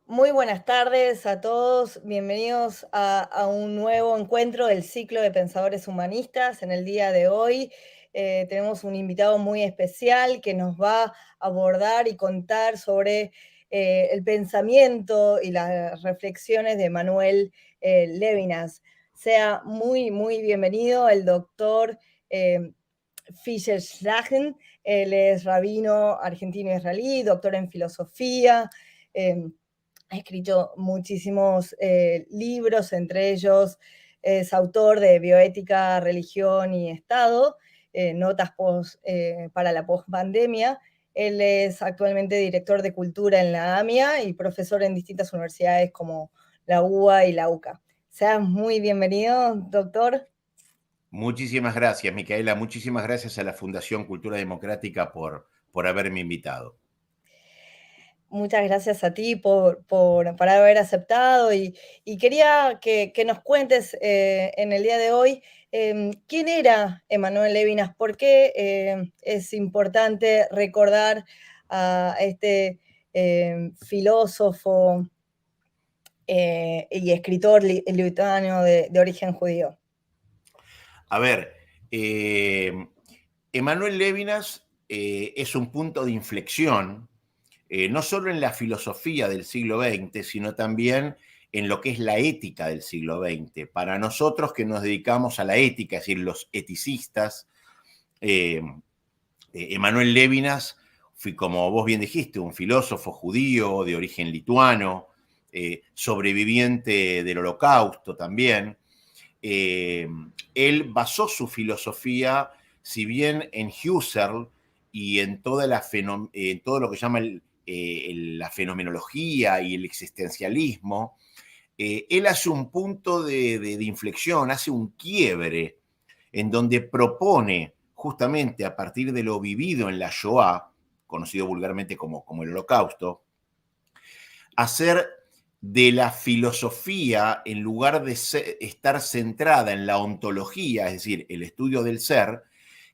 Muy buenas tardes a todos, bienvenidos a un nuevo encuentro del ciclo de pensadores humanistas. En el día de hoy tenemos un invitado muy especial que nos va a abordar y contar sobre el pensamiento y las reflexiones de Manuel Levinas. Sea muy bienvenido el doctor eh, Fischer Schlagen. Él es rabino argentino-israelí, doctor en filosofía. Ha escrito muchísimos libros, entre ellos es autor de Bioética, Religión y Estado, notas para la pospandemia. Él es actualmente director de Cultura en la AMIA y profesor en distintas universidades como la UBA y la UCA. Seas muy bienvenido, doctor. Muchísimas gracias, Micaela. Muchísimas gracias a la Fundación Cultura Democrática por haberme invitado. Muchas gracias a ti por haber aceptado y quería que nos cuentes en el día de hoy quién era Emanuel Levinas, por qué es importante recordar a este filósofo y escritor lituano de origen judío. A ver, Emanuel Levinas es un punto de inflexión, no solo en la filosofía del siglo XX, sino también en lo que es la ética del siglo XX. Para nosotros que nos dedicamos a la ética, es decir, los eticistas, Emanuel Levinas, como vos bien dijiste, un filósofo judío de origen lituano, sobreviviente del Holocausto también. Eh, Él basó su filosofía, si bien en Husserl y en en todo lo que llama la fenomenología y el existencialismo, él hace un punto de inflexión, hace un quiebre en donde propone justamente a partir de lo vivido en la Shoah, conocido vulgarmente como el Holocausto, hacer de la filosofía, en lugar de estar centrada en la ontología, es decir, el estudio del ser,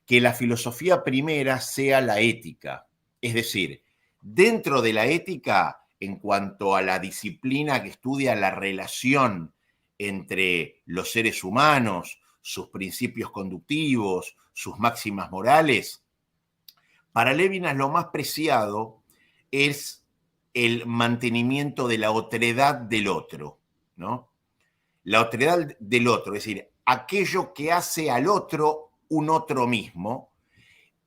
que la filosofía primera sea la ética. Es decir, dentro de la ética, en cuanto a la disciplina que estudia la relación entre los seres humanos, sus principios conductivos, sus máximas morales, para Levinas lo más preciado es el mantenimiento de la otredad del otro, ¿no? La otredad del otro, es decir, aquello que hace al otro un otro mismo,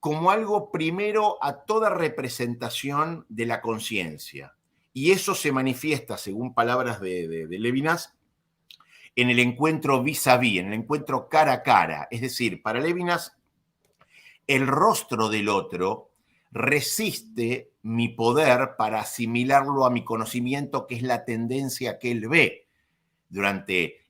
como algo primero a toda representación de la conciencia. Y eso se manifiesta, según palabras de Levinas, en el encuentro vis a vis, en el encuentro cara a cara. Es decir, para Levinas, el rostro del otro resiste mi poder para asimilarlo a mi conocimiento, que es la tendencia que él ve durante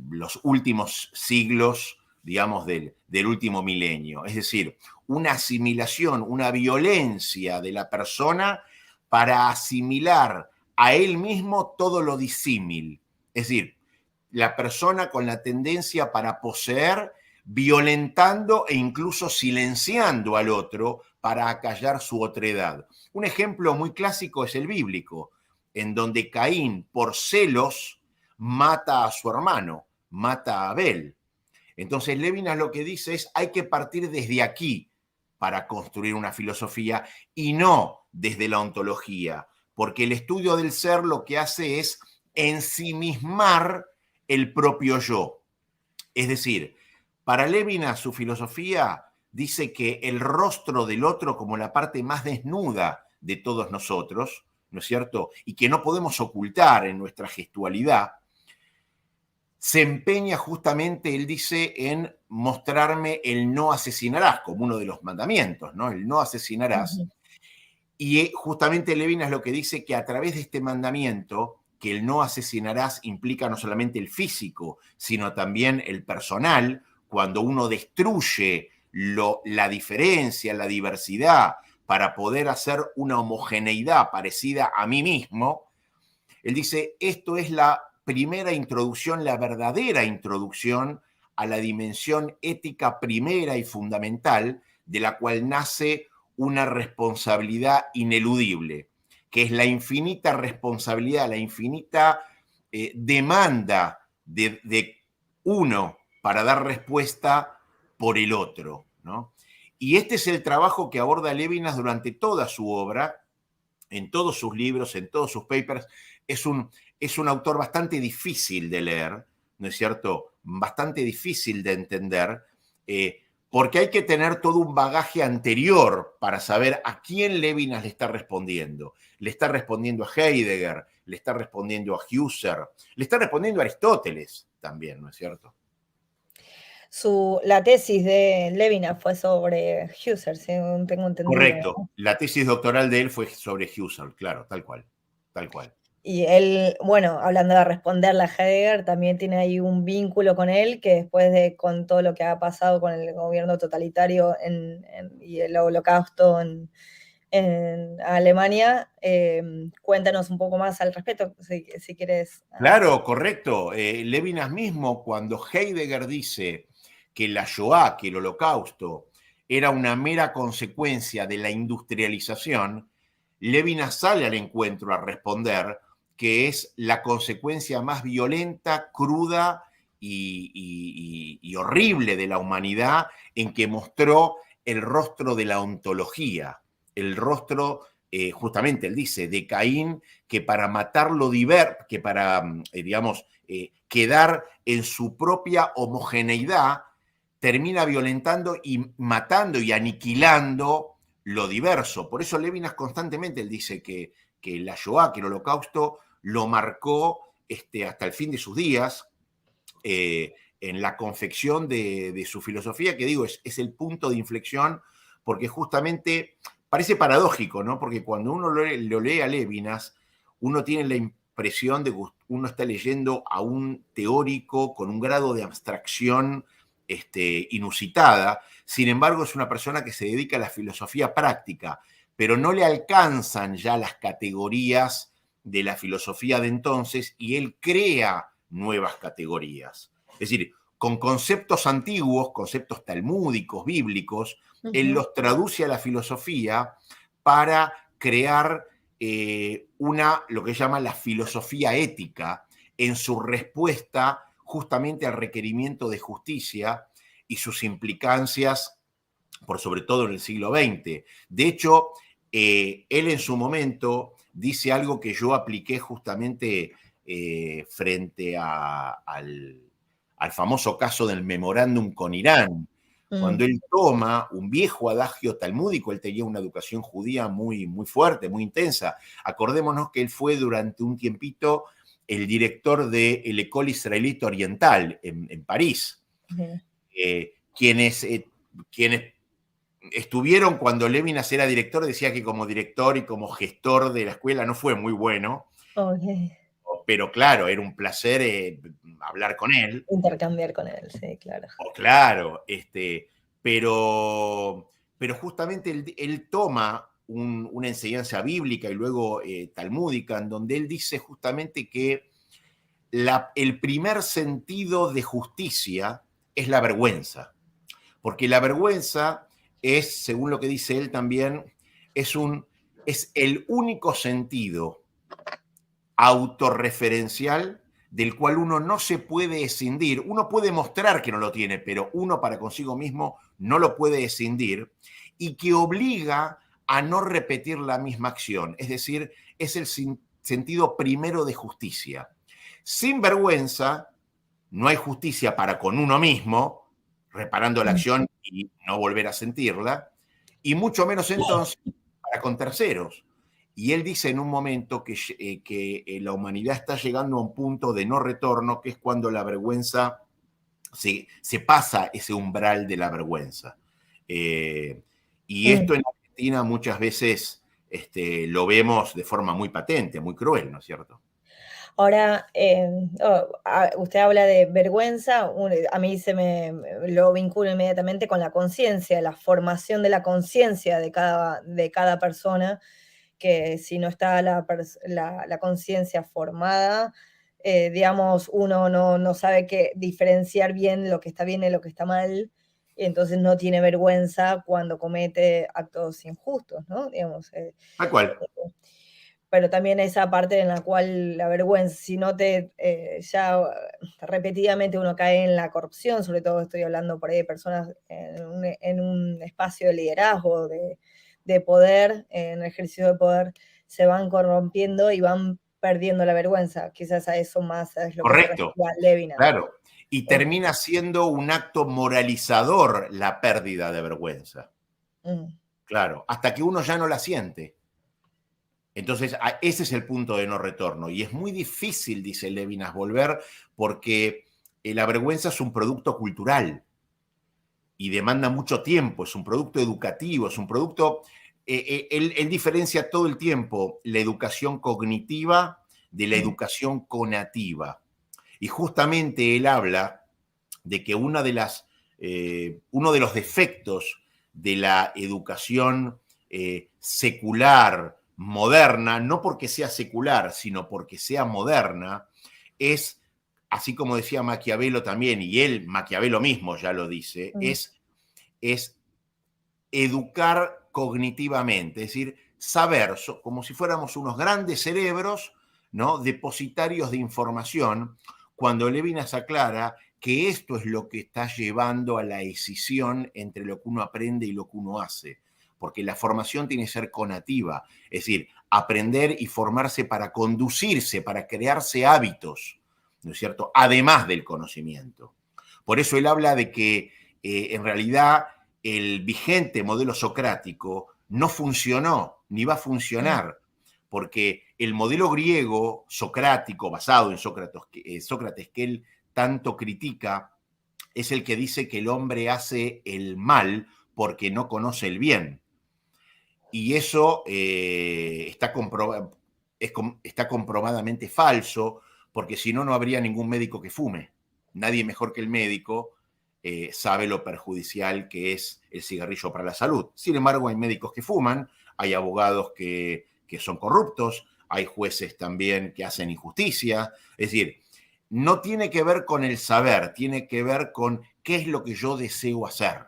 los últimos siglos, digamos, del último milenio. Es decir, una asimilación, una violencia de la persona para asimilar a él mismo todo lo disímil. Es decir, la persona con la tendencia para poseer, violentando e incluso silenciando al otro para acallar su otredad. Un ejemplo muy clásico es el bíblico, en donde Caín, por celos, mata a su hermano, mata a Abel. Entonces Levinas lo que dice es, hay que partir desde aquí para construir una filosofía y no desde la ontología, porque el estudio del ser lo que hace es ensimismar el propio yo. Es decir, para Levinas su filosofía dice que el rostro del otro como la parte más desnuda de todos nosotros, ¿no es cierto? Y que no podemos ocultar en nuestra gestualidad, se empeña justamente, él dice, en mostrarme el no asesinarás, como uno de los mandamientos, ¿no? El no asesinarás. Ujú. Y justamente Levinas lo que dice que a través de este mandamiento, que el no asesinarás implica no solamente el físico, sino también el personal, cuando uno destruye la diferencia, la diversidad, para poder hacer una homogeneidad parecida a mí mismo, él dice, esto es la primera introducción, la verdadera introducción a la dimensión ética primera y fundamental, de la cual nace una responsabilidad ineludible. que es la infinita responsabilidad, la infinita demanda de uno para dar respuesta por el otro, ¿no? Y este es el trabajo que aborda Levinas durante toda su obra, en todos sus libros, en todos sus papers. Es un autor bastante difícil de leer, ¿no es cierto? Bastante difícil de entender, porque hay que tener todo un bagaje anterior para saber a quién Levinas le está respondiendo. Le está respondiendo a Heidegger, le está respondiendo a Husserl, le está respondiendo a Aristóteles también, ¿no es cierto? La tesis de Levinas fue sobre Husserl, según tengo entendido, Correcto. ¿no? La tesis doctoral de él fue sobre Husserl, claro, tal cual, tal cual. Y él, bueno, hablando de responderle a Heidegger, también tiene ahí un vínculo con él, que después con todo lo que ha pasado con el gobierno totalitario y el holocausto en Alemania, cuéntanos un poco más al respecto, si quieres. Claro, correcto. Levinas mismo, cuando Heidegger dice que la Shoah, que el holocausto, era una mera consecuencia de la industrialización, Levinas sale al encuentro a responder que es la consecuencia más violenta, cruda y horrible de la humanidad, en que mostró el rostro de la ontología, el rostro, justamente él dice, de Caín, que para matarlo que para, digamos, quedar en su propia homogeneidad, termina violentando y matando y aniquilando lo diverso. Por eso Levinas constantemente él dice que la Shoah, que el holocausto, lo marcó hasta el fin de sus días, en la confección de su filosofía, que digo, es el punto de inflexión, porque justamente parece paradójico, ¿no? Porque cuando uno lo lee a Levinas, uno tiene la impresión de que uno está leyendo a un teórico con un grado de abstracción inusitada. Sin embargo, es una persona que se dedica a la filosofía práctica, pero no le alcanzan ya las categorías de la filosofía de entonces y él crea nuevas categorías. Es decir, con conceptos antiguos, conceptos talmúdicos, bíblicos, él los traduce a la filosofía para crear lo que llama la filosofía ética en su respuesta justamente al requerimiento de justicia y sus implicancias, por sobre todo en el siglo XX. De hecho, él en su momento dice algo que yo apliqué justamente frente al famoso caso del memorándum con Irán. Cuando él toma un viejo adagio talmúdico, él tenía una educación judía muy, muy fuerte, muy intensa. Acordémonos que él fue durante un tiempito el director del École Israélite Oriental en París. Quienes estuvieron cuando Levinas era director, decía que como director y como gestor de la escuela no fue muy bueno. Okay. Pero claro, era un placer hablar con él. Intercambiar con él, sí, claro. Claro, pero justamente él toma una enseñanza bíblica y luego talmúdica, en donde él dice justamente que el primer sentido de justicia es la vergüenza, porque la vergüenza es, según lo que dice él también, es el único sentido autorreferencial del cual uno no se puede escindir. Uno puede mostrar que no lo tiene, pero uno para consigo mismo no lo puede escindir, y que obliga a no repetir la misma acción. Es decir, es el sentido primero de justicia. Sin vergüenza, no hay justicia para con uno mismo, reparando la acción y no volver a sentirla, y mucho menos entonces para con terceros. Y él dice en un momento que la humanidad está llegando a un punto de no retorno, que es cuando la vergüenza se pasa ese umbral de la vergüenza. Y esto en Argentina muchas veces lo vemos de forma muy patente, muy cruel, ¿no es cierto? Ahora, usted habla de vergüenza, a mí lo vinculo inmediatamente con la conciencia, la formación de la conciencia de cada persona, que si no está la conciencia formada, digamos, uno no sabe diferenciar bien lo que está bien y lo que está mal, y entonces no tiene vergüenza cuando comete actos injustos, ¿no? Digamos, Tal cual. pero también esa parte en la cual la vergüenza, si no ya repetidamente uno cae en la corrupción, sobre todo estoy hablando por ahí de personas en un espacio de liderazgo, de poder, en ejercicio de poder, se van corrompiendo y van perdiendo la vergüenza. Quizás a eso más es lo que se Correcto, refiere a Levinas. claro. Y termina siendo un acto moralizador la pérdida de vergüenza. Claro, hasta que uno ya no la siente. Entonces, ese es el punto de no retorno. Y es muy difícil, dice Levinas, volver porque la vergüenza es un producto cultural y demanda mucho tiempo, es un producto educativo, es un producto... él diferencia todo el tiempo la educación cognitiva de la educación conativa. Y justamente él habla de que uno de los defectos de la educación secular, moderna, no porque sea secular, sino porque sea moderna, es, así como decía Maquiavelo también, y él, Maquiavelo mismo ya lo dice, es educar cognitivamente, es decir, saber, como si fuéramos unos grandes cerebros, ¿no? Depositarios de información, cuando Levinas aclara que esto es lo que está llevando a la escisión entre lo que uno aprende y lo que uno hace. Porque la formación tiene que ser conativa, es decir, aprender y formarse para conducirse, para crearse hábitos, ¿no es cierto? Además del conocimiento. Por eso él habla de que en realidad el vigente modelo socrático no funcionó ni va a funcionar, porque el modelo griego socrático, basado en Sócrates, que él tanto critica, es el que dice que el hombre hace el mal porque no conoce el bien. Y eso está comprobadamente falso, porque si no, no habría ningún médico que fume. Nadie mejor que el médico sabe lo perjudicial que es el cigarrillo para la salud. Sin embargo, hay médicos que fuman, hay abogados que son corruptos, hay jueces también que hacen injusticia. Es decir, no tiene que ver con el saber, tiene que ver con qué es lo que yo deseo hacer.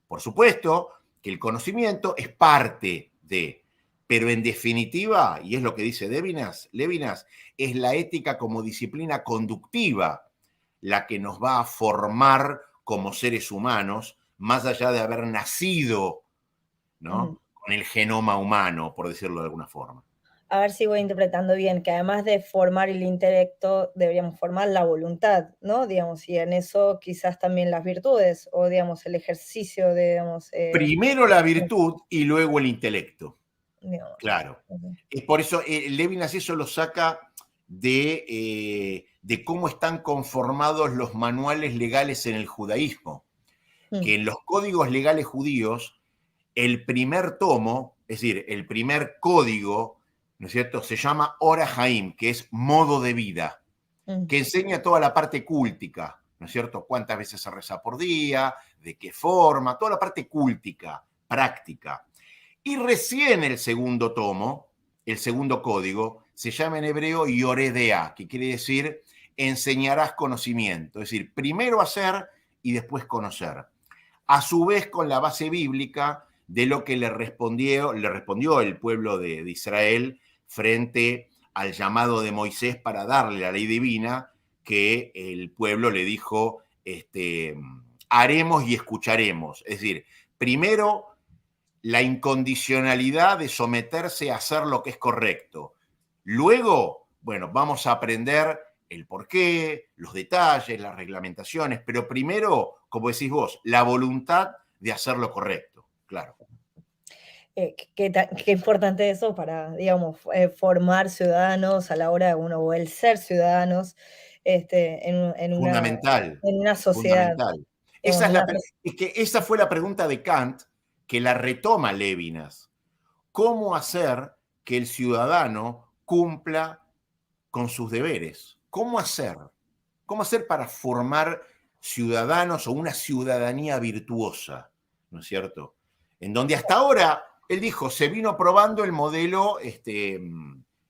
Por supuesto que el conocimiento es parte de, pero en definitiva, y es lo que dice Levinas, es la ética como disciplina conductiva la que nos va a formar como seres humanos, más allá de haber nacido, ¿no? Con el genoma humano, por decirlo de alguna forma. A ver si voy interpretando bien, que además de formar el intelecto, deberíamos formar la voluntad, ¿no? Digamos, y en eso quizás también las virtudes, o digamos, el ejercicio de, digamos, Primero la virtud y luego el intelecto. digamos, Claro. Es por eso Levinas eso lo saca de cómo están conformados los manuales legales en el judaísmo. Que en los códigos legales judíos, el primer tomo, es decir, el primer código, ¿no es cierto?, se llama Ora Haim, que es modo de vida, que enseña toda la parte cúltica, ¿no es cierto? Cuántas veces se reza por día, de qué forma, toda la parte cúltica, práctica. Y recién el segundo tomo, el segundo código, se llama en hebreo Yoredea, que quiere decir enseñarás conocimiento, es decir, primero hacer y después conocer. A su vez con la base bíblica de lo que le respondió el pueblo de Israel frente al llamado de Moisés para darle la ley divina, que el pueblo le dijo, haremos y escucharemos. Es decir, primero la incondicionalidad de someterse a hacer lo que es correcto. Luego, bueno, vamos a aprender el porqué, los detalles, las reglamentaciones, pero primero, como decís vos, la voluntad de hacer lo correcto, claro. Qué importante eso para, digamos, formar ciudadanos a la hora de uno, o el ser ciudadanos Fundamental, en una sociedad. fundamental. Digamos, Es que esa fue la pregunta de Kant que la retoma Levinas. ¿Cómo hacer que el ciudadano cumpla con sus deberes? ¿Cómo hacer? ¿Cómo hacer para formar ciudadanos o una ciudadanía virtuosa? ¿No es cierto? En donde hasta ahora, él dijo, se vino probando el modelo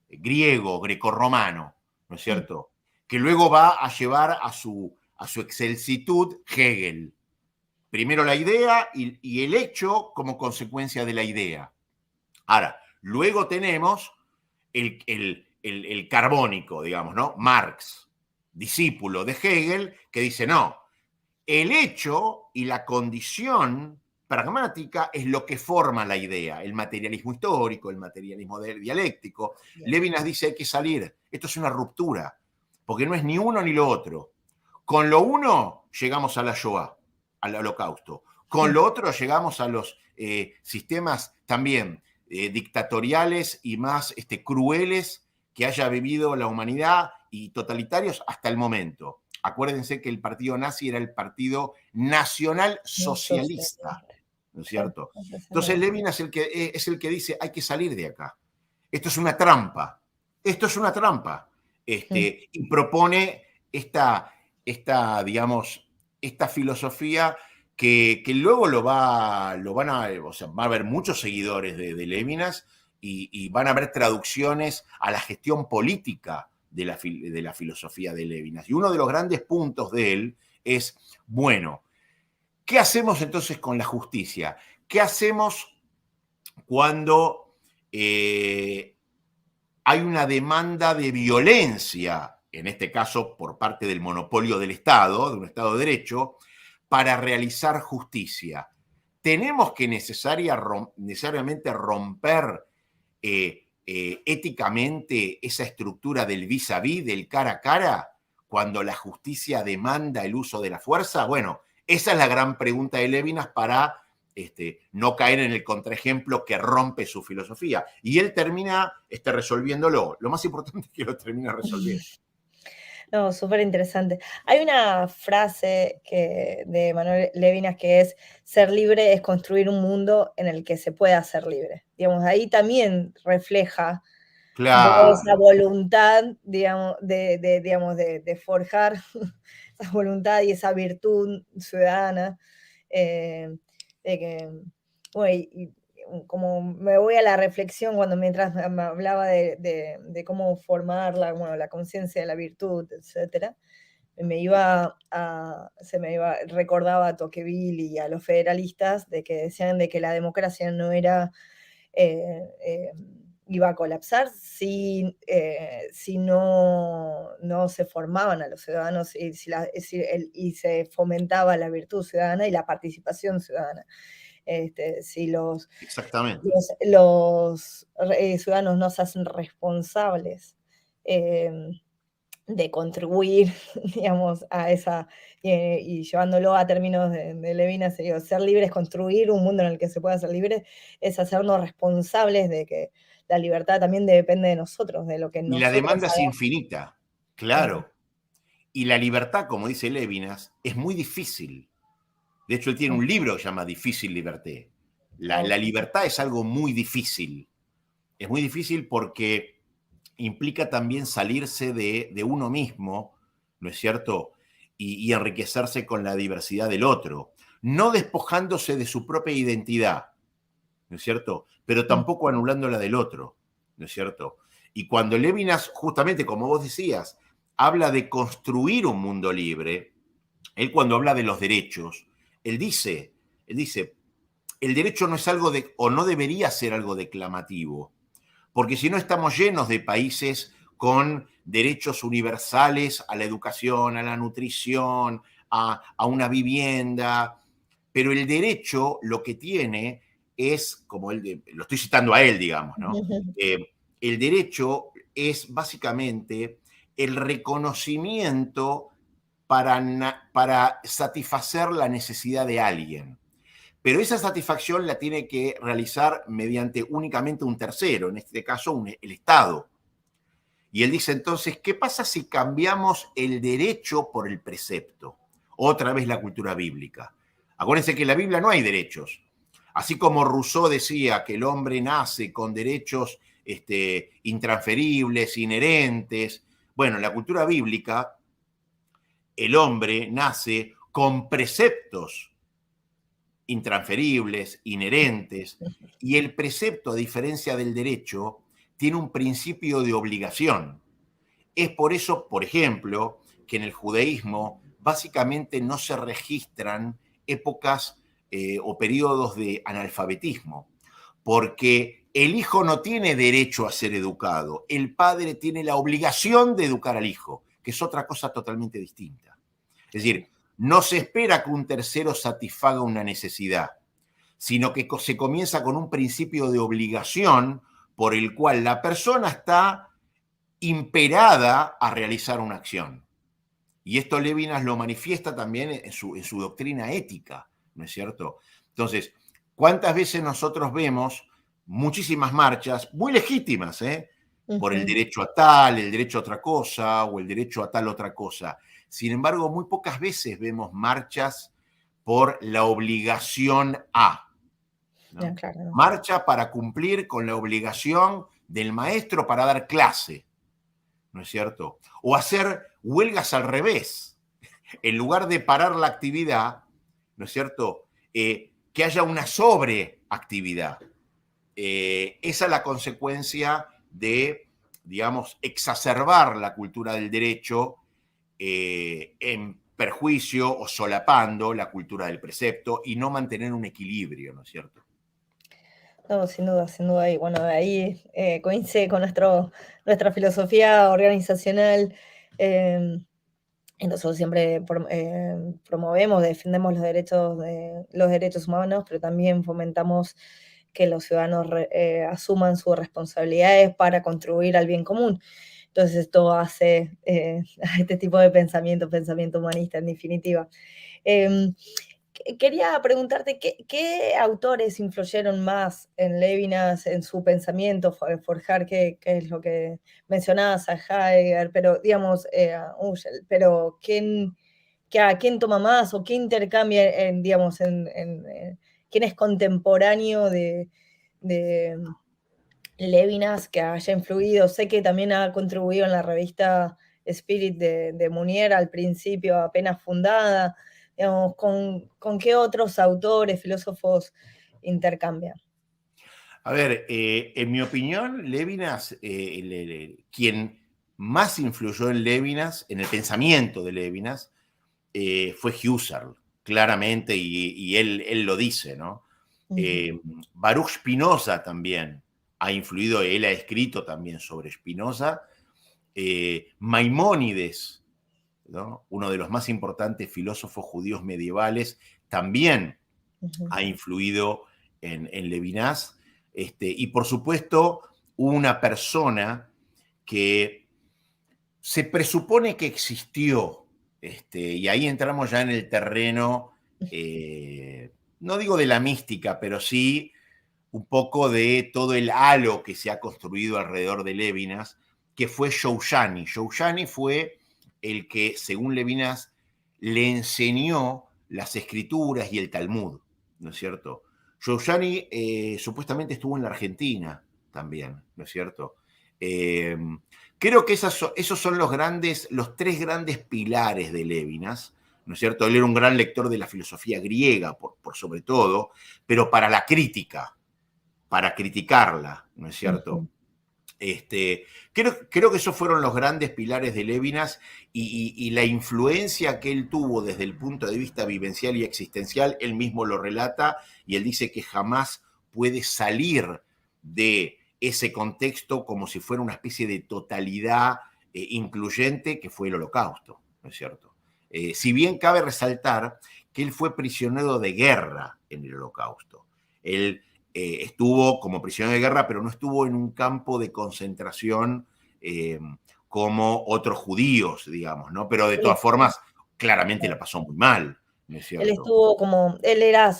griego, grecorromano, ¿no es cierto? Que luego va a llevar a su excelsitud Hegel. Primero la idea y el hecho como consecuencia de la idea. Ahora, luego tenemos el carbónico, digamos, ¿no? Marx, discípulo de Hegel, que dice, no, el hecho y la condición pragmática es lo que forma la idea, el materialismo histórico, el materialismo dialéctico. Bien. Levinas dice hay que salir, esto es una ruptura, porque no es ni uno ni lo otro. Con lo uno llegamos a la Shoah, al holocausto. Con lo otro llegamos a los sistemas también dictatoriales y más crueles que haya vivido la humanidad y totalitarios hasta el momento. Acuérdense que el partido nazi era el partido nacional socialista, ¿no es cierto? Entonces Levinas es el que dice hay que salir de acá. Esto es una trampa. Esto es una trampa. Y propone digamos, esta filosofía que luego va a haber muchos seguidores de Levinas y van a haber traducciones a la gestión política de la filosofía de Levinas. Y uno de los grandes puntos de él es, bueno, ¿qué hacemos entonces con la justicia? ¿Qué hacemos cuando hay una demanda de violencia, en este caso por parte del monopolio del Estado, de un Estado de Derecho, para realizar justicia? ¿Tenemos que necesariamente romper éticamente esa estructura del vis a vis, del cara a cara, cuando la justicia demanda el uso de la fuerza? Bueno, esa es la gran pregunta de Levinas para no caer en el contraejemplo que rompe su filosofía. Y él termina resolviéndolo. Lo más importante es que lo termina resolviendo. No, súper interesante. Hay una frase de Manuel Levinas que es: ser libre es construir un mundo en el que se pueda ser libre. Digamos, ahí también refleja esa Claro. voluntad, digamos, de forjar esa voluntad y esa virtud ciudadana, de que, bueno, y como me voy a la reflexión mientras me hablaba de cómo formar la conciencia de la virtud, etcétera, recordaba a Tocqueville y a los federalistas de que decían de que la democracia no era, iba a colapsar si no se formaban a los ciudadanos y se fomentaba la virtud ciudadana y la participación ciudadana. Si Exactamente. los ciudadanos no se hacen responsables eh, de contribuir, digamos, a esa, y llevándolo a términos de Levinas, sería ser libre es construir un mundo en el que se pueda ser libre, es hacernos responsables de que la libertad también depende de nosotros, de lo que Y la nosotros demanda es hagamos. infinita, claro. Y la libertad, como dice Levinas, es muy difícil. De hecho, él tiene un libro que se llama Difícil Liberté. La libertad es algo muy difícil. Es muy difícil porque implica también salirse de uno mismo, ¿no es cierto? Y enriquecerse con la diversidad del otro. No despojándose de su propia identidad, ¿no es cierto? Pero tampoco anulando la del otro, ¿no es cierto? Y cuando Levinas, justamente como vos decías, habla de construir un mundo libre, él cuando habla de los derechos, él dice, el derecho no es algo o no debería ser algo declamativo, porque si no estamos llenos de países con derechos universales a la educación, a la nutrición, a una vivienda, pero el derecho lo que tiene es, como él, lo estoy citando a él, digamos, ¿no? El derecho es básicamente el reconocimiento para satisfacer la necesidad de alguien. Pero esa satisfacción la tiene que realizar mediante únicamente un tercero, en este caso el Estado. Y él dice entonces, ¿qué pasa si cambiamos el derecho por el precepto? Otra vez la cultura bíblica. Acuérdense que en la Biblia no hay derechos. Así como Rousseau decía que el hombre nace con derechos intransferibles, inherentes. Bueno, en la cultura bíblica el hombre nace con preceptos intransferibles, inherentes, y el precepto, a diferencia del derecho, tiene un principio de obligación. Es por eso, por ejemplo, que en el judaísmo básicamente no se registran épocas o periodos de analfabetismo, porque el hijo no tiene derecho a ser educado, el padre tiene la obligación de educar al hijo, que es otra cosa totalmente distinta. Es decir, no se espera que un tercero satisfaga una necesidad, sino que se comienza con un principio de obligación por el cual la persona está imperada a realizar una acción. Y esto Lévinas lo manifiesta también en su doctrina ética, ¿no es cierto? Entonces, ¿cuántas veces nosotros vemos muchísimas marchas muy legítimas, por el derecho a tal, el derecho a otra cosa o el derecho a tal otra cosa? Sin embargo, muy pocas veces vemos marchas por la obligación a, ¿no? Ya, claro, no. Marcha para cumplir con la obligación del maestro para dar clase, ¿no es cierto? O hacer huelgas al revés. En lugar de parar la actividad, ¿no es cierto? Que haya una sobreactividad. Esa es la consecuencia de, digamos, exacerbar la cultura del derecho en perjuicio o solapando la cultura del precepto y no mantener un equilibrio, ¿no es cierto? No, sin duda, sin duda. Y bueno, ahí coincide con nuestra filosofía organizacional. Y nosotros siempre promovemos, defendemos los derechos humanos, pero también fomentamos que los ciudadanos asuman sus responsabilidades para contribuir al bien común. Entonces esto hace a este tipo de pensamiento humanista en definitiva. Em, Quería preguntarte, ¿qué autores influyeron más en Levinas, en su pensamiento, forjar, qué es lo que mencionabas a Heidegger, pero digamos, a Husserl, pero ¿a quién toma más o qué intercambia, digamos, quién es contemporáneo de Levinas que haya influido? Sé que también ha contribuido en la revista Spirit de Munier al principio, apenas fundada. Digamos, ¿con qué otros autores, filósofos intercambian? A ver, en mi opinión, Lévinas, quien más influyó en Lévinas, en el pensamiento de Lévinas, fue Husserl, claramente, y él lo dice, ¿no? Ujú. Baruch Spinoza también ha influido, él ha escrito también sobre Spinoza. Maimónides, ¿no? Uno de los más importantes filósofos judíos medievales, también Ujú. ha influido en Levinas. Y por supuesto, una persona que se presupone que existió, y ahí entramos ya en el terreno, no digo de la mística, pero sí un poco de todo el halo que se ha construido alrededor de Levinas, que fue Shoshani. Shoshani fue el que, según Levinas, le enseñó las escrituras y el Talmud, ¿no es cierto? Shoshani supuestamente estuvo en la Argentina también, ¿no es cierto? Eh, Creo que esos son los tres grandes pilares de Levinas, ¿no es cierto? Él era un gran lector de la filosofía griega, por sobre todo, pero para criticarla, ¿no es cierto? Ujú. Creo que esos fueron los grandes pilares de Levinas y la influencia que él tuvo desde el punto de vista vivencial y existencial, él mismo lo relata y él dice que jamás puede salir de ese contexto como si fuera una especie de totalidad incluyente que fue el Holocausto, ¿no es cierto? Si bien cabe resaltar que él fue prisionero de guerra en el Holocausto. Él estuvo como prisionero de guerra, pero no estuvo en un campo de concentración como otros judíos, digamos, ¿no? Pero de Él, todas formas, claramente la pasó muy mal, ¿no es él cierto? estuvo él era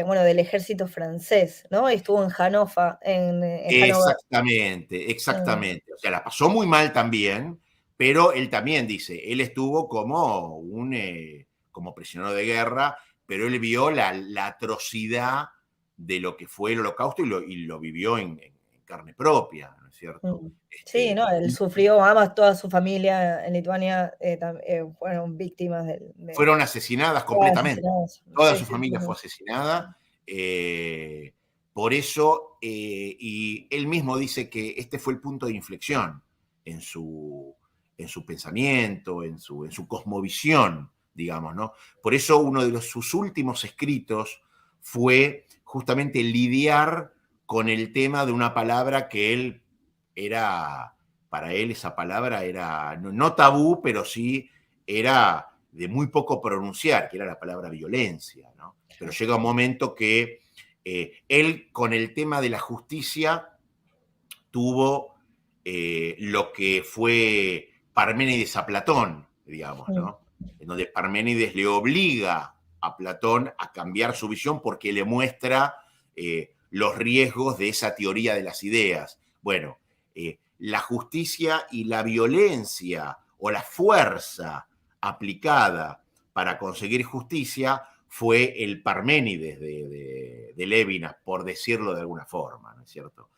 bueno, del ejército francés, ¿no? Y estuvo en Hannover, en Hannover. Exactamente, Mm. exactamente. O sea, la pasó muy mal también, pero él también dice, él estuvo como prisionero de guerra, pero él vio la atrocidad de lo que fue el Holocausto y lo vivió en carne propia, ¿no es cierto? Mm. Sí, no, él Y sufrió, además toda su familia en Lituania fueron víctimas fueron asesinadas completamente. asesinados. Toda Sí, su sí, familia fue sí. asesinada. Por eso, y él mismo dice que este fue el punto de inflexión en su, en su pensamiento, en su cosmovisión, digamos, ¿no? Por eso uno de sus últimos escritos fue justamente lidiar con el tema de una palabra que él era, para él esa palabra era no tabú, pero sí era de muy poco pronunciar, que era la palabra violencia, ¿no? Pero llega un momento que él con el tema de la justicia tuvo lo que fue Parménides a Platón, digamos, ¿no? En donde Parménides le obliga a Platón a cambiar su visión porque le muestra los riesgos de esa teoría de las ideas. Bueno, la justicia y la violencia o la fuerza aplicada para conseguir justicia fue el Parménides de Levinas, por decirlo de alguna forma, ¿no es cierto?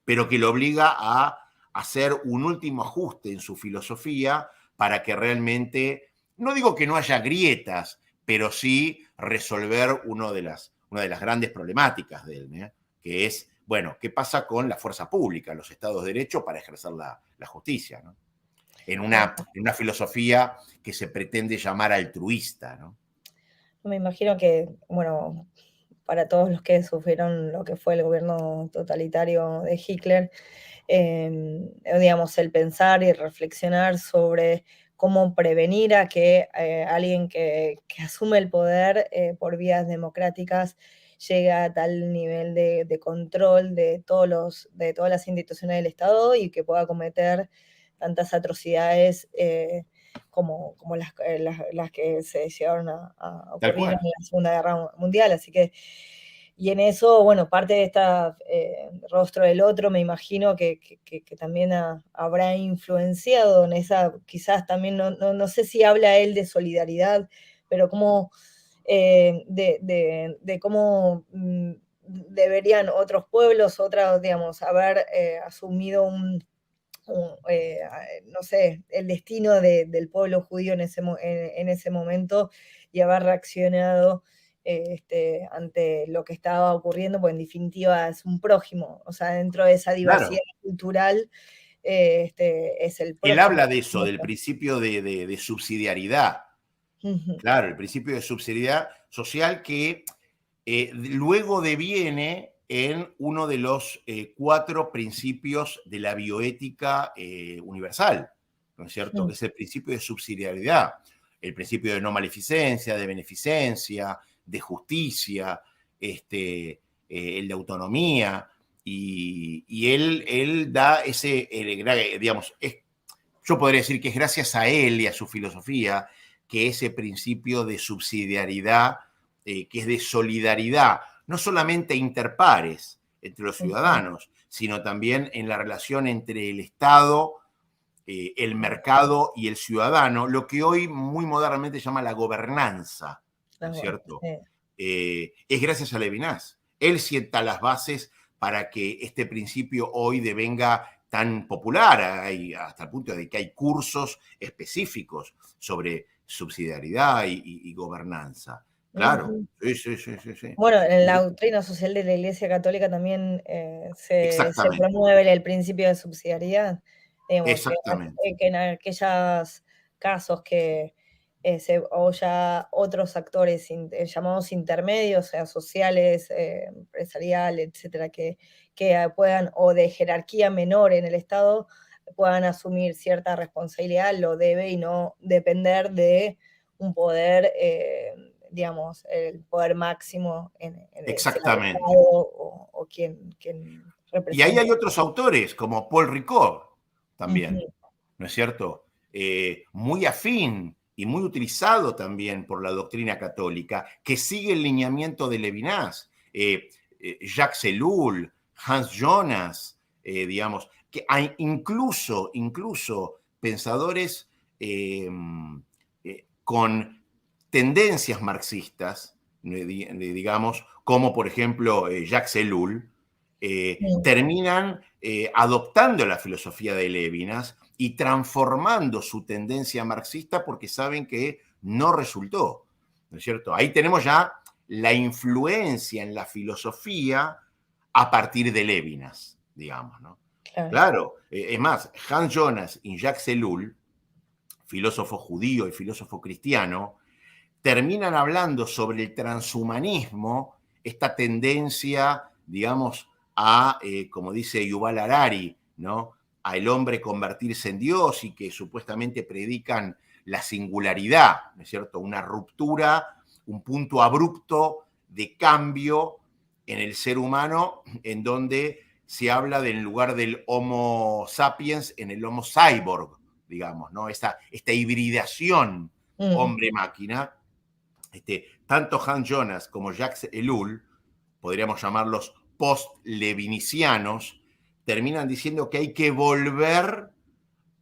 Pero que lo obliga a hacer un último ajuste en su filosofía para que realmente, no digo que no haya grietas, pero sí resolver una de las grandes problemáticas de él, ¿eh? Que es, bueno, ¿qué pasa con la fuerza pública, los estados de derecho para ejercer la justicia, ¿no? En una filosofía que se pretende llamar altruista, ¿no? Me imagino que, bueno, para todos los que sufrieron lo que fue el gobierno totalitario de Hitler, digamos, el pensar y reflexionar sobre cómo prevenir a que alguien que asume el poder por vías democráticas llegue a tal nivel de control de todas las instituciones del Estado y que pueda cometer tantas atrocidades como las que se llegaron a Tal ocurrir en cual. la Segunda Guerra Mundial. Así que, y en eso, bueno, parte de esta Rostro del Otro, me imagino que también habrá influenciado en esa, quizás también, no sé si habla él de solidaridad, pero como de cómo deberían otros pueblos, otras, digamos, haber asumido no sé, el destino del pueblo judío en ese momento y haber reaccionado ante lo que estaba ocurriendo, porque en definitiva es un prójimo, o sea, dentro de esa diversidad Claro. cultural es el Él prójimo. habla de eso, del principio de subsidiariedad. Ujú, Claro, el principio de subsidiariedad social que luego deviene en uno de los 4 principios de la bioética universal, ¿no es cierto? ujú. Que es el principio de subsidiariedad, el principio de no maleficencia, de beneficencia, de justicia, el de autonomía, y él da digamos, yo podría decir que es gracias a él y a su filosofía que ese principio de subsidiariedad, que es de solidaridad, no solamente interpares entre los Ujú. ciudadanos, sino también en la relación entre el Estado, el mercado y el ciudadano, lo que hoy muy modernamente se llama la gobernanza, ¿no Ah, es bueno, cierto? sí. Es gracias a Levinas. Él sienta las bases para que este principio hoy devenga tan popular, hasta el punto de que hay cursos específicos sobre subsidiariedad y gobernanza. Claro, Ujú. sí, sí, sí, sí, sí. Bueno, en la doctrina social de la Iglesia Católica también se Exactamente, promueve el principio de subsidiariedad, digamos, exactamente. que en aquellos casos que o ya otros actores llamados intermedios, o sea, sociales, empresarial, etcétera, que puedan, o de jerarquía menor en el Estado, puedan asumir cierta responsabilidad, lo debe y no depender de un poder, digamos, el poder máximo sea el Exactamente. Estado o quien Y ahí represente. hay otros autores, como Paul Ricoeur, también, Ujú, ¿no es cierto? Muy afín y muy utilizado también por la doctrina católica, que sigue el lineamiento de Levinas, Jacques Ellul, Hans Jonas, digamos, que hay incluso pensadores con tendencias marxistas, digamos, como por ejemplo Jacques Ellul, mm, terminan adoptando la filosofía de Levinas y transformando su tendencia marxista porque saben que no resultó, ¿no es cierto? Ahí tenemos ya la influencia en la filosofía a partir de Levinas, digamos, ¿no? claro. Claro, es más, Hans Jonas y Jacques Ellul, filósofo judío y filósofo cristiano, terminan hablando sobre el transhumanismo, esta tendencia, digamos, a, como dice Yuval Harari, ¿no? A el hombre convertirse en Dios y que supuestamente predican la singularidad, ¿no es cierto? Una ruptura, un punto abrupto de cambio en el ser humano, en donde se habla del lugar del Homo sapiens en el Homo cyborg, digamos, ¿no? Esta hibridación hombre-máquina. Tanto Hans Jonas como Jacques Ellul, podríamos llamarlos post-levinicianos, terminan diciendo que hay que volver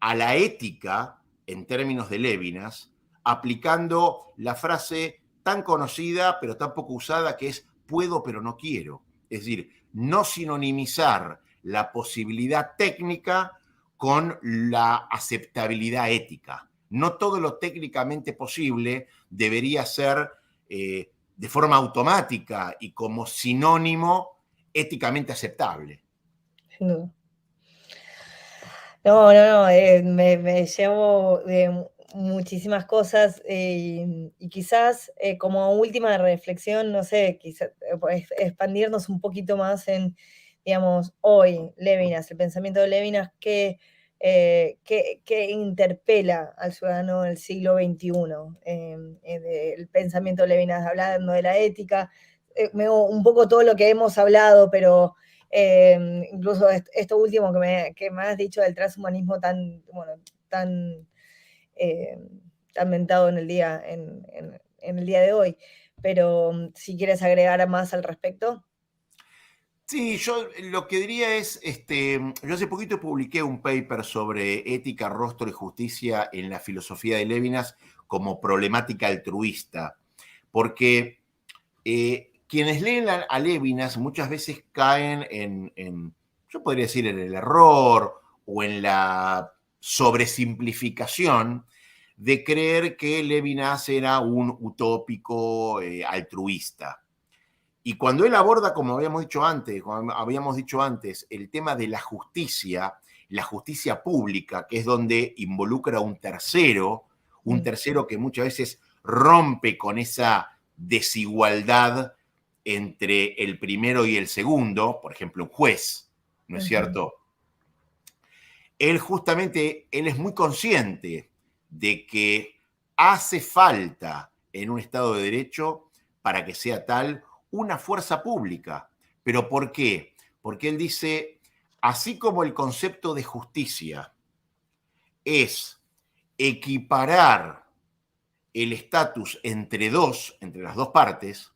a la ética, en términos de Levinas, aplicando la frase tan conocida pero tan poco usada que es puedo pero no quiero. Es decir, no sinonimizar la posibilidad técnica con la aceptabilidad ética. No todo lo técnicamente posible debería ser de forma automática y como sinónimo éticamente aceptable. Sin duda. No, me llevo muchísimas cosas y quizás como última reflexión, no sé, quizás expandirnos un poquito más en, digamos, hoy, Levinas, el pensamiento de Levinas, que interpela al ciudadano del siglo XXI. El pensamiento de Levinas, hablando de la ética, un poco todo lo que hemos hablado, pero incluso esto último que me has dicho del transhumanismo tan, bueno, tan, tan mentado en el día, en el día de hoy. Pero si quieres agregar más al respecto. Sí, yo lo que diría es, yo hace poquito publiqué un paper sobre ética, rostro y justicia en la filosofía de Levinas como problemática altruista, porque quienes leen a Levinas muchas veces caen yo podría decir, en el error o en la sobresimplificación de creer que Levinas era un utópico altruista. Y cuando él aborda, como habíamos dicho antes, el tema de la justicia pública, que es donde involucra a un tercero que muchas veces rompe con esa desigualdad entre el primero y el segundo, por ejemplo, un juez, ¿no es cierto? Él es muy consciente de que hace falta en un Estado de Derecho, para que sea tal, una fuerza pública. ¿Pero por qué? Porque él dice, así como el concepto de justicia es equiparar el estatus entre las dos partes,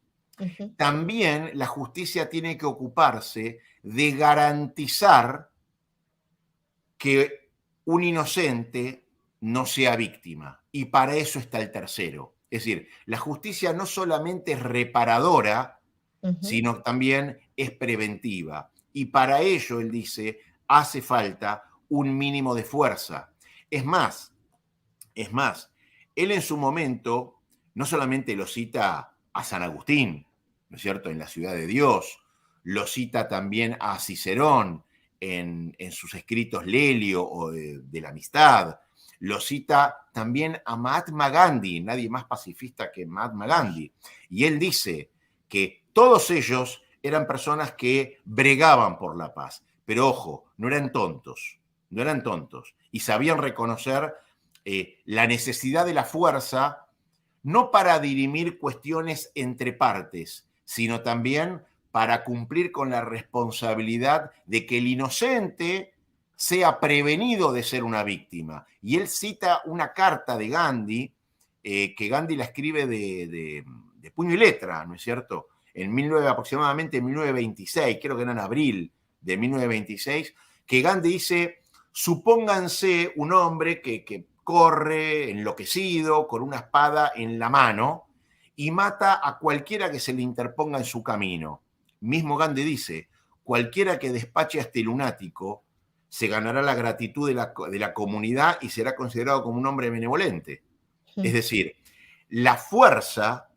también la justicia tiene que ocuparse de garantizar que un inocente no sea víctima. Y para eso está el tercero. Es decir, la justicia no solamente es reparadora, sino también es preventiva. Y para ello, él dice, hace falta un mínimo de fuerza. Es más, él en su momento no solamente lo cita a San Agustín, ¿no es cierto?, en la Ciudad de Dios, lo cita también a Cicerón en sus escritos Lelio o de la amistad, lo cita también a Mahatma Gandhi, nadie más pacifista que Mahatma Gandhi. Y él dice que todos ellos eran personas que bregaban por la paz, pero ojo, no eran tontos, y sabían reconocer la necesidad de la fuerza, no para dirimir cuestiones entre partes, sino también para cumplir con la responsabilidad de que el inocente sea prevenido de ser una víctima. Y él cita una carta de Gandhi, que Gandhi la escribe de puño y letra, ¿no es cierto? Aproximadamente en 1926, creo que era en abril de 1926, que Gandhi dice, supónganse un hombre que corre enloquecido con una espada en la mano y mata a cualquiera que se le interponga en su camino. Mismo Gandhi dice, cualquiera que despache a este lunático se ganará la gratitud de la comunidad y será considerado como un hombre benevolente. Es decir, la fuerza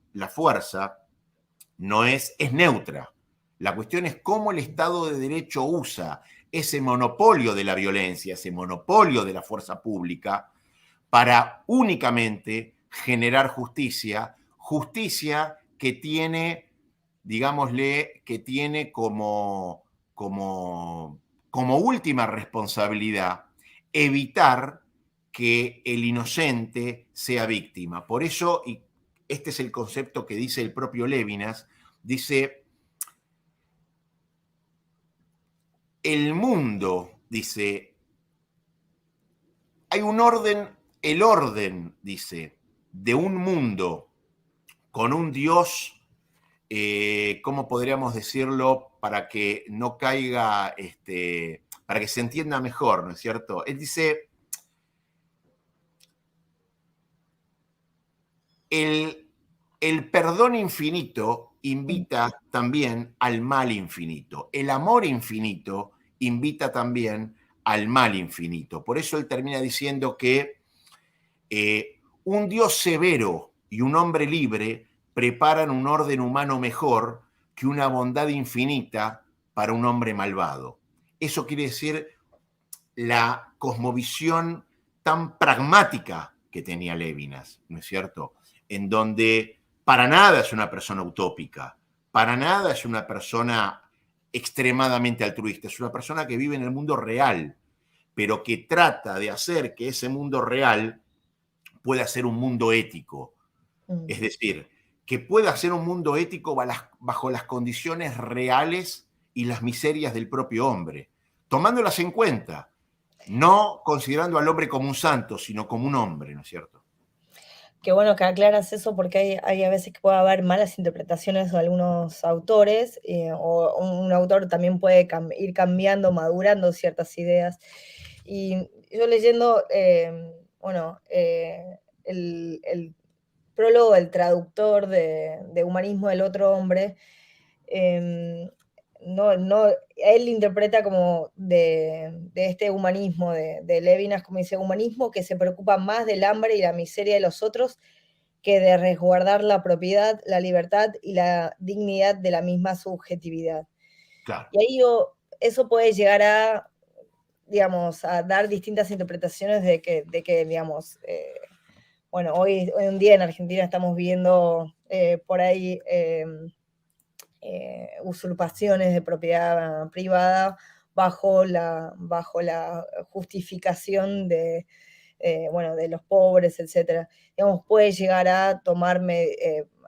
no es neutra. La cuestión es cómo el Estado de Derecho usa ese monopolio de la violencia, ese monopolio de la fuerza pública, para únicamente generar justicia que tiene, digámosle, que tiene como como última responsabilidad evitar que el inocente sea víctima. Por eso, y este es el concepto que dice el propio Lévinas, dice, el mundo, dice, hay un orden, el orden, dice, de un mundo con un Dios, ¿cómo podríamos decirlo para que no caiga, para que se entienda mejor, ¿no es cierto? Él dice, el perdón infinito invita también al mal infinito. El amor infinito invita también al mal infinito. Por eso él termina diciendo que un Dios severo y un hombre libre preparan un orden humano mejor que una bondad infinita para un hombre malvado. Eso quiere decir la cosmovisión tan pragmática que tenía Lévinas, ¿no es cierto? En donde para nada es una persona utópica, para nada es una persona extremadamente altruista, es una persona que vive en el mundo real, pero que trata de hacer que ese mundo real pueda ser un mundo ético. Es decir, que pueda ser un mundo ético bajo las condiciones reales y las miserias del propio hombre, tomándolas en cuenta, no considerando al hombre como un santo, sino como un hombre, ¿no es cierto? Qué bueno que aclaras eso porque hay a veces que puede haber malas interpretaciones de algunos autores, o un autor también puede ir cambiando, madurando ciertas ideas. Y yo leyendo, el prólogo del traductor de Humanismo del otro hombre, él interpreta como de este humanismo de Levinas, como dice, humanismo que se preocupa más del hambre y la miseria de los otros que de resguardar la propiedad, la libertad y la dignidad de la misma subjetividad. Claro. Y ahí eso puede llegar a, digamos, a dar distintas interpretaciones de que digamos, hoy en día en Argentina estamos viendo por ahí usurpaciones de propiedad privada bajo la justificación de los pobres, etcétera. Digamos, puede llegar a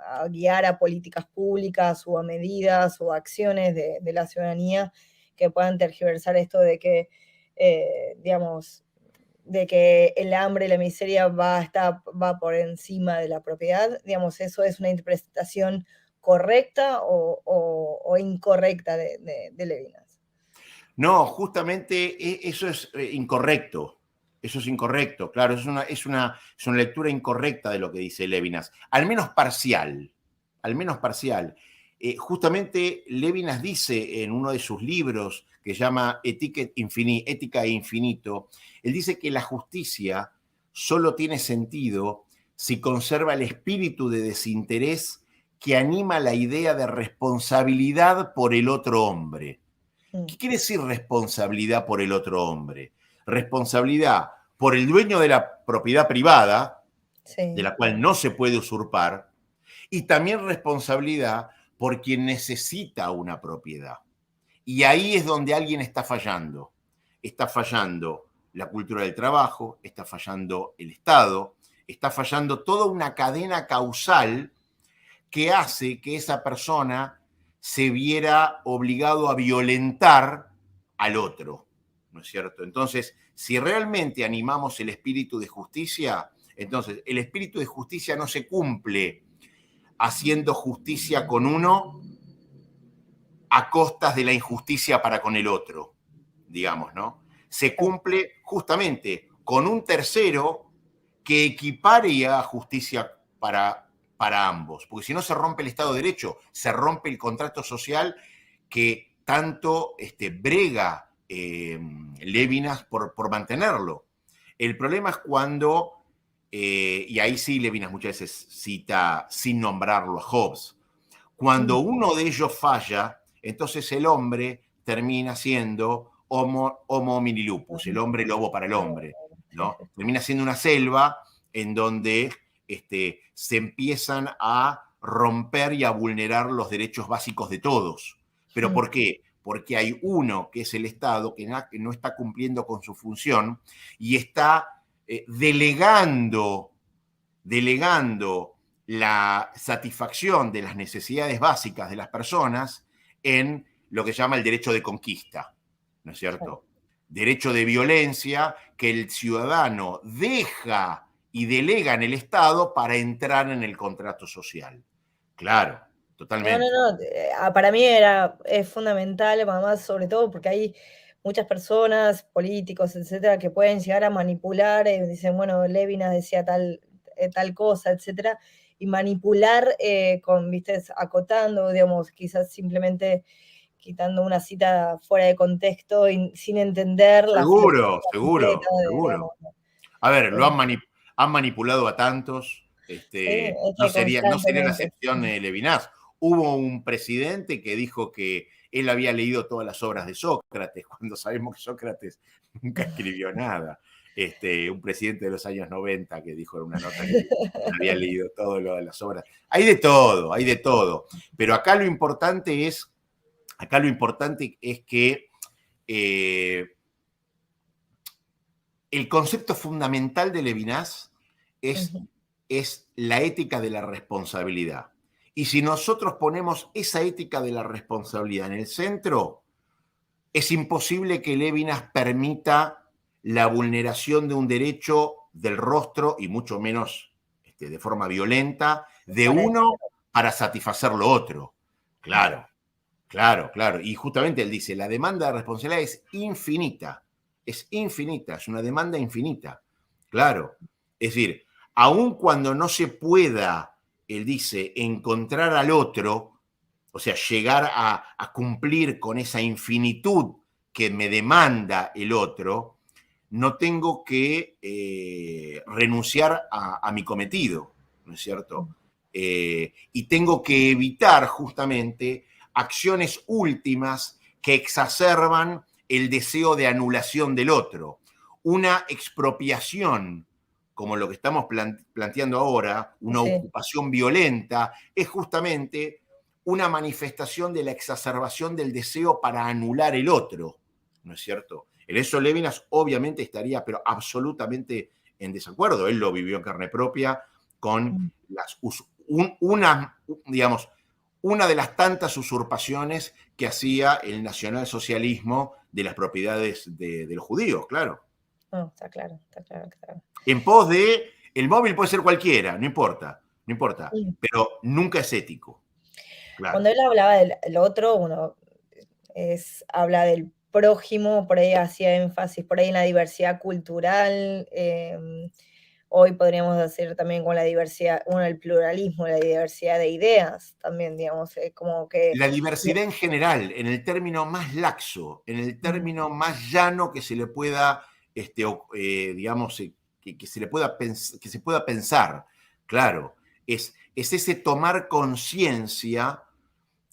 a guiar a políticas públicas o a medidas o acciones de la ciudadanía que puedan tergiversar esto de que, digamos, de que el hambre y la miseria va por encima de la propiedad. Digamos, eso es una interpretación correcta o incorrecta de Levinas. No, justamente eso es incorrecto. Eso es incorrecto, claro, es una lectura incorrecta de lo que dice Lévinas, al menos parcial, al menos parcial. Justamente Lévinas dice en uno de sus libros que se llama Ética e Infinito, él dice que la justicia solo tiene sentido si conserva el espíritu de desinterés que anima la idea de responsabilidad por el otro hombre. ¿Qué quiere decir responsabilidad por el otro hombre? Responsabilidad por el dueño de la propiedad privada, sí, de la cual no se puede usurpar, y también responsabilidad por quien necesita una propiedad. Y ahí es donde alguien está fallando. Está fallando la cultura del trabajo, está fallando el Estado, está fallando toda una cadena causal que hace que esa persona se viera obligado a violentar al otro, ¿no es cierto? Entonces, si realmente animamos el espíritu de justicia, entonces el espíritu de justicia no se cumple haciendo justicia con uno a costas de la injusticia para con el otro, digamos, ¿no? Se cumple justamente con un tercero que equipare y haga justicia para ambos, porque si no se rompe el Estado de Derecho, se rompe el contrato social que tanto brega Lévinas por mantenerlo. El problema es cuando, y ahí sí Lévinas muchas veces cita sin nombrarlo a Hobbes, cuando uno de ellos falla, entonces el hombre termina siendo homo homini lupus, el hombre lobo para el hombre, ¿no? Termina siendo una selva en donde se empiezan a romper y a vulnerar los derechos básicos de todos. ¿Pero por qué? porque hay uno, que es el Estado, que no está cumpliendo con su función y está delegando la satisfacción de las necesidades básicas de las personas en lo que se llama el derecho de conquista, ¿no es cierto? Derecho de violencia que el ciudadano deja y delega en el Estado para entrar en el contrato social. Claro, totalmente. No, para mí es fundamental, además, sobre todo porque hay muchas personas, políticos, etcétera, que pueden llegar a manipular, dicen, bueno, Levinas decía tal cosa, etcétera, y manipular viste, acotando, digamos, quizás simplemente quitando una cita fuera de contexto y sin entender la filosofía Seguro, completa seguro, digamos, seguro. A ver, eh, han manipulado a tantos. sí, es No que sería la constantemente. excepción Levinas. Hubo un presidente que dijo que él había leído todas las obras de Sócrates, cuando sabemos que Sócrates nunca escribió nada. Un presidente de los años 90 que dijo en una nota que había leído todo lo de las obras. Hay de todo, hay de todo. Pero acá lo importante es que el concepto fundamental de Levinas es, Ujú. es la ética de la responsabilidad. Y si nosotros ponemos esa ética de la responsabilidad en el centro, es imposible que Levinas permita la vulneración de un derecho del rostro, y mucho menos de forma violenta, de Para uno para satisfacer lo otro. Claro, Exacto. claro. Y justamente él dice, la demanda de responsabilidad es infinita, es una demanda infinita. Claro. Es decir, aun cuando no se pueda, él dice, encontrar al otro, o sea, llegar a cumplir con esa infinitud que me demanda el otro, no tengo que renunciar a mi cometido, ¿no es cierto? Y tengo que evitar justamente acciones últimas que exacerban el deseo de anulación del otro. Una expropiación, como lo que estamos planteando ahora, una Sí. ocupación violenta, es justamente una manifestación de la exacerbación del deseo para anular el otro, ¿no es cierto? En eso Levinas obviamente estaría, pero absolutamente en desacuerdo. Él lo vivió en carne propia con digamos, una de las tantas usurpaciones que hacía el nacionalsocialismo de las propiedades de los judíos, claro. No, está claro, está claro, claro. En pos de, el móvil puede ser cualquiera, no importa, Sí. pero nunca es ético, claro. Cuando él hablaba del otro, uno habla del prójimo, por ahí hacía énfasis por ahí en la diversidad cultural. Hoy podríamos decir también con la diversidad, el pluralismo, la diversidad de ideas también, digamos, como que. La diversidad en general, en el término más laxo, en el término más llano que se le pueda, digamos, que se le pueda que se pueda pensar. Claro, es ese tomar conciencia,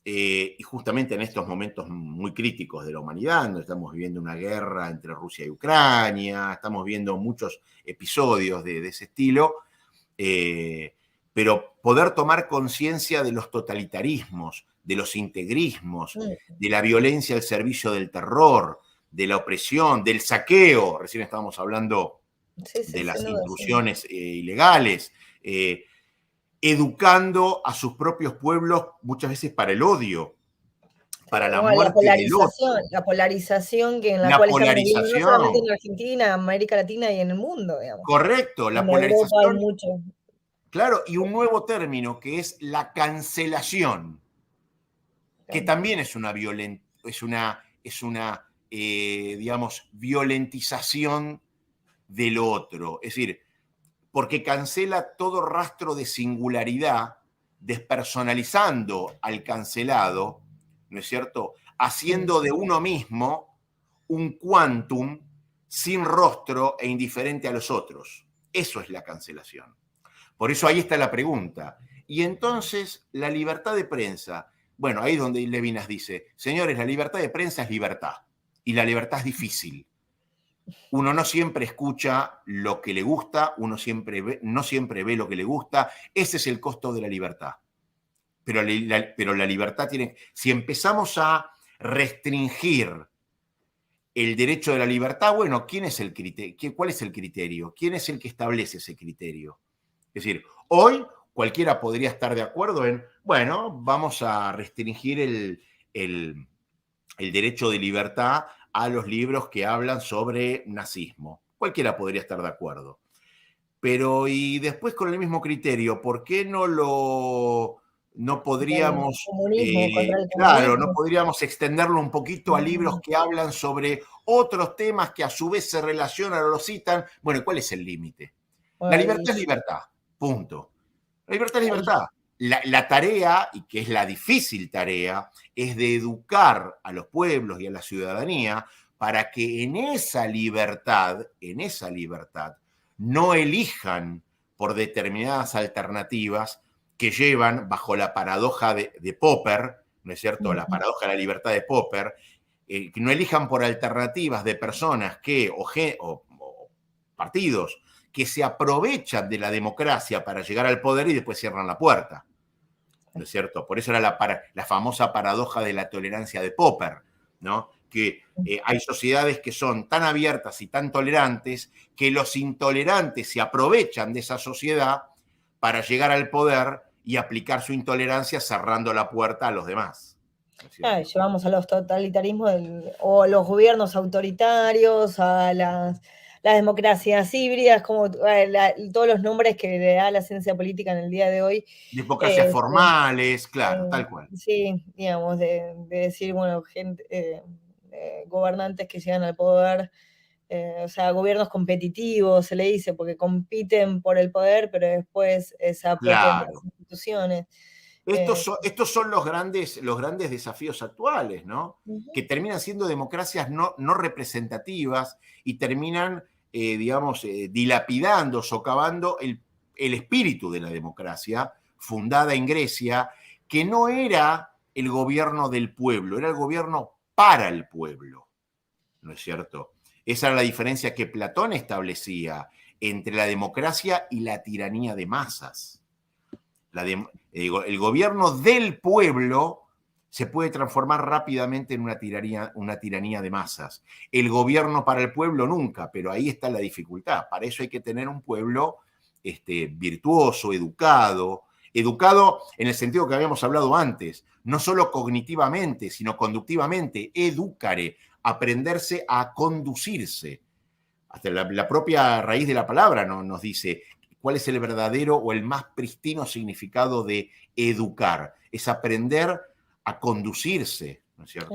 y justamente en estos momentos muy críticos de la humanidad, donde estamos viviendo una guerra entre Rusia y Ucrania, estamos viendo muchos episodios de ese estilo, pero poder tomar conciencia de los totalitarismos, de los integrismos, Mm, de la violencia al servicio del terror, de la opresión, del saqueo, recién estábamos hablando sí, sí, de sin las duda, sí. intrusiones ilegales, educando a sus propios pueblos muchas veces para el odio, Sí, para la no, muerte del otro. la polarización que en la La cual estamos viviendo, no solamente polarización, en Argentina, América Latina y en el mundo, digamos. correcto, la En Europa hay polarización, mucho. claro, y un nuevo término que es la cancelación, que también es una, digamos, violentización del otro. Es decir, porque cancela todo rastro de singularidad, despersonalizando al cancelado, ¿no es cierto? Mm, Haciendo de uno mismo un quantum sin rostro e indiferente a los otros. Eso es la cancelación. Por eso ahí está la pregunta. Y entonces, la libertad de prensa, bueno, ahí es donde Levinas dice, señores, la libertad de prensa es libertad. Y la libertad es difícil. Uno no siempre escucha lo que le gusta, no siempre ve lo que le gusta. Ese es el costo de la libertad. Pero la libertad tiene, si empezamos a restringir el derecho de la libertad, bueno, ¿quién es el criterio? ¿Cuál es el criterio? ¿Quién es el que establece ese criterio? Es decir, hoy cualquiera podría estar de acuerdo en, bueno, vamos a restringir el derecho de libertad a los libros que hablan sobre nazismo. Cualquiera podría estar de acuerdo. Pero, y después con el mismo criterio, ¿por qué no El podríamos, comunismo, contra el claro, no comunismo. podríamos extenderlo un poquito a libros que hablan sobre otros temas que a su vez se relacionan o lo citan? Bueno, ¿cuál es el límite? La Bueno, libertad es libertad, punto. La libertad es libertad. La tarea, y que es la difícil tarea, es de educar a los pueblos y a la ciudadanía para que en esa libertad, no elijan por determinadas alternativas que llevan bajo la paradoja de Popper, ¿no es cierto? La paradoja de la libertad de Popper, que no elijan por alternativas de personas o partidos que se aprovechan de la democracia para llegar al poder y después cierran la puerta, ¿no es cierto? Por eso era la famosa paradoja de la tolerancia de Popper, ¿no? Que hay sociedades que son tan abiertas y tan tolerantes que los intolerantes se aprovechan de esa sociedad para llegar al poder y aplicar su intolerancia cerrando la puerta a los demás, ¿no es cierto? Llevamos a los totalitarismos o los gobiernos autoritarios, a las democracias híbridas, como todos los nombres que le da la ciencia política en el día de hoy. Democracias formales, claro, Eh, tal cual. sí, digamos, de decir, bueno, gente, gobernantes que llegan al poder, o sea, gobiernos competitivos, se le dice, porque compiten por el poder, pero después se apropian de las Claro. instituciones. Eh, Estos son los grandes desafíos actuales, ¿no? Ujú. Que terminan siendo democracias no representativas y terminan, digamos, dilapidando, socavando el espíritu de la democracia, fundada en Grecia, que no era el gobierno del pueblo, era el gobierno para el pueblo, ¿no es cierto? Esa era la diferencia que Platón establecía entre la democracia y la tiranía de masas. El gobierno del pueblo se puede transformar rápidamente en una tiranía de masas. El gobierno para el pueblo nunca, pero ahí está la dificultad. Para eso hay que tener un pueblo virtuoso, educado en el sentido que habíamos hablado antes, no solo cognitivamente, sino conductivamente, educare, aprenderse a conducirse. Hasta la propia raíz de la palabra nos dice cuál es el verdadero o el más pristino significado de educar. Es aprender a conducirse, ¿no es cierto?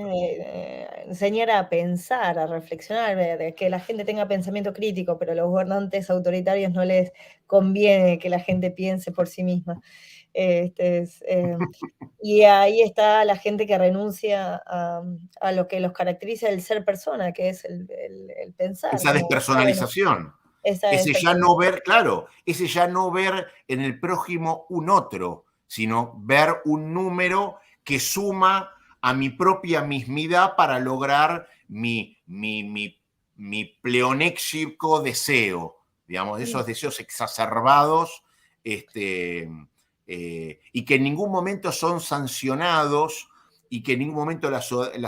Enseñar a pensar, a reflexionar, de que la gente tenga pensamiento crítico, pero a los gobernantes autoritarios no les conviene que la gente piense por sí misma. Y ahí está la gente que renuncia a lo que los caracteriza el ser persona, que es el pensar, Esa como, bueno, despersonalización, esa ese ya no despersonalización. ver, claro, ese ya no ver en el prójimo un otro, sino ver un número que suma a mi propia mismidad para lograr mi pleonéxico deseo, digamos, esos deseos exacerbados, y que en ningún momento son sancionados y que en ningún momento la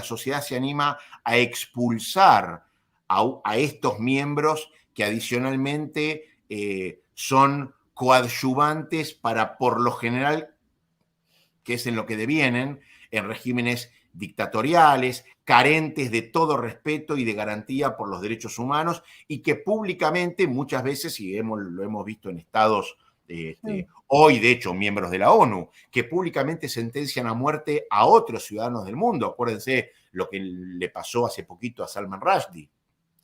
sociedad se anima a expulsar a estos miembros que adicionalmente son coadyuvantes para, por lo general, que es en lo que devienen, en regímenes dictatoriales, carentes de todo respeto y de garantía por los derechos humanos, y que públicamente muchas veces, y lo hemos visto en estados hoy, de hecho, miembros de la ONU, que públicamente sentencian a muerte a otros ciudadanos del mundo. Acuérdense lo que le pasó hace poquito a Salman Rushdie,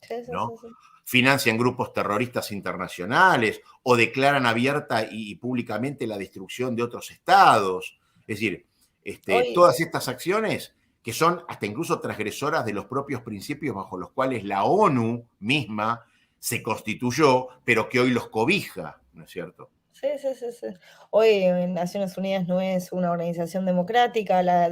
Sí, sí, ¿no? sí, sí. Financian grupos terroristas internacionales o declaran abierta y públicamente la destrucción de otros estados. Es decir, Hoy, todas estas acciones que son hasta incluso transgresoras de los propios principios bajo los cuales la ONU misma se constituyó, pero que hoy los cobija, ¿no es cierto? sí, sí, sí, sí. Hoy Naciones Unidas no es una organización democrática, las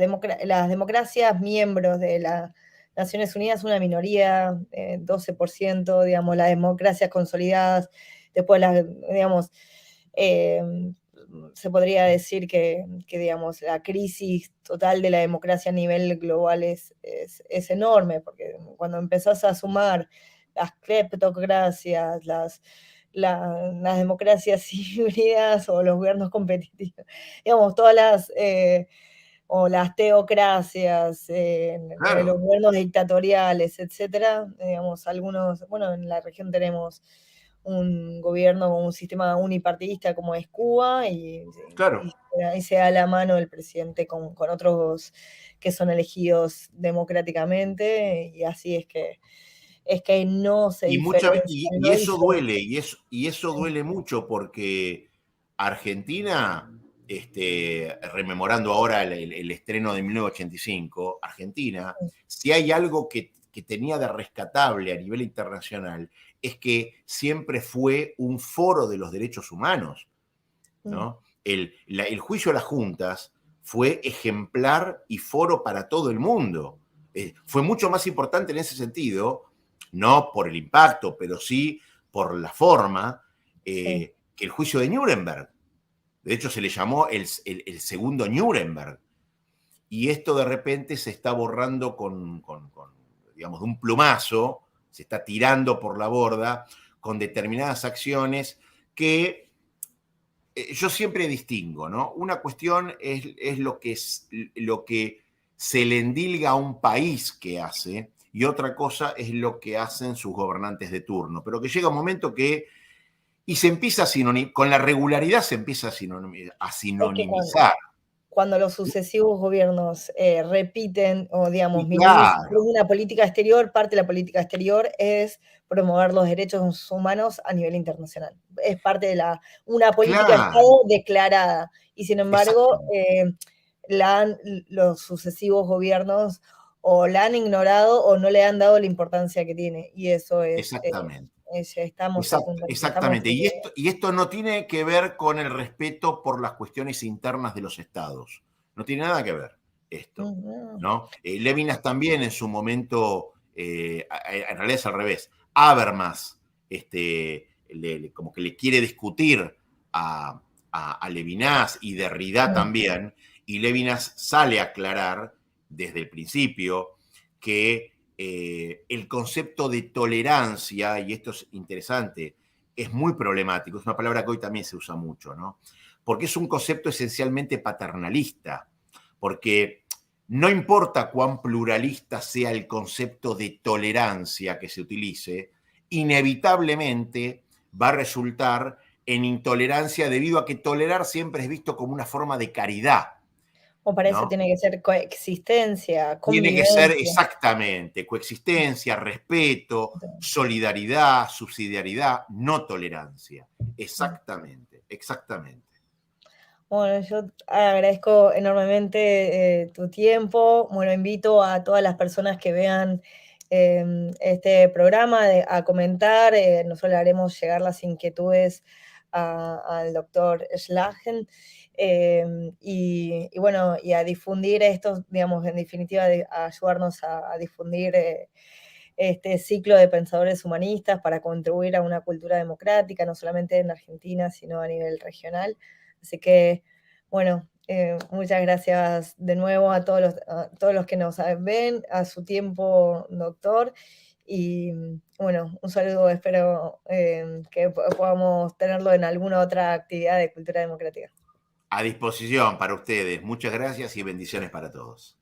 democracias miembros de las Naciones Unidas una minoría, 12%, digamos, las democracias consolidadas, después las, digamos, eh, se podría decir que, digamos, la crisis total de la democracia a nivel global es enorme, porque cuando empezás a sumar las cleptocracias, las democracias híbridas o los gobiernos competitivos, digamos, todas o las teocracias, los Claro, gobiernos dictatoriales, etcétera, digamos, algunos, bueno, en la región tenemos un gobierno con un sistema unipartidista como es Cuba claro. y ahí se da la mano el presidente con otros que son elegidos democráticamente y así es que no se diferencia, Y no eso diferencia. duele, y eso duele mucho porque Argentina, rememorando ahora el estreno de 1985, Argentina, si hay algo que tenía de rescatable a nivel internacional, es que siempre fue un foro de los derechos humanos, ¿no? El juicio a las juntas fue ejemplar y foro para todo el mundo. Fue mucho más importante en ese sentido, no por el impacto, pero sí por la forma, Sí. que el juicio de Nuremberg. De hecho, se le llamó el segundo Nuremberg. Y esto de repente se está borrando digamos, de un plumazo, se está tirando por la borda con determinadas acciones que yo siempre distingo, ¿no? Una cuestión lo que se le endilga a un país que hace, y otra cosa es lo que hacen sus gobernantes de turno. Pero que llega un momento que, y se empieza a sinonimizar, con la regularidad se empieza a Es que sinonimizar. cuando los sucesivos gobiernos repiten o, digamos, Y minimizan claro, una política exterior, parte de la política exterior es promover los derechos humanos a nivel internacional. Es parte de una política de claro, Estado declarada. Y sin embargo, exactamente, los sucesivos gobiernos o la han ignorado o no le han dado la importancia que tiene. Y eso exactamente. estamos a punto, estamos Exactamente. Y esto no tiene que ver con el respeto por las cuestiones internas de los estados. No tiene nada que ver esto, Ujú. ¿no? Levinas también en su momento, en realidad es al revés. Habermas, como que le quiere discutir a Levinas y Derrida también, y Levinas sale a aclarar desde el principio que el concepto de tolerancia, y esto es interesante, es muy problemático, es una palabra que hoy también se usa mucho, ¿no? Porque es un concepto esencialmente paternalista, porque no importa cuán pluralista sea el concepto de tolerancia que se utilice, inevitablemente va a resultar en intolerancia debido a que tolerar siempre es visto como una forma de caridad, O para eso ¿no? tiene que ser coexistencia, Tiene que ser convivencia. exactamente coexistencia, respeto, solidaridad, subsidiariedad, no tolerancia. Exactamente, exactamente. Bueno, yo agradezco enormemente tu tiempo. Bueno, invito a todas las personas que vean este programa a comentar. Nosotros le haremos llegar las inquietudes al doctor Schlagen. Y bueno, y a difundir esto, digamos, en definitiva, a ayudarnos a difundir este ciclo de pensadores humanistas para contribuir a una cultura democrática, no solamente en Argentina, sino a nivel regional. Así que, bueno, muchas gracias de nuevo a todos los que nos ven, a su tiempo, doctor. Y bueno, un saludo, espero que podamos tenerlo en alguna otra actividad de cultura democrática. A disposición para ustedes. Muchas gracias y bendiciones para todos.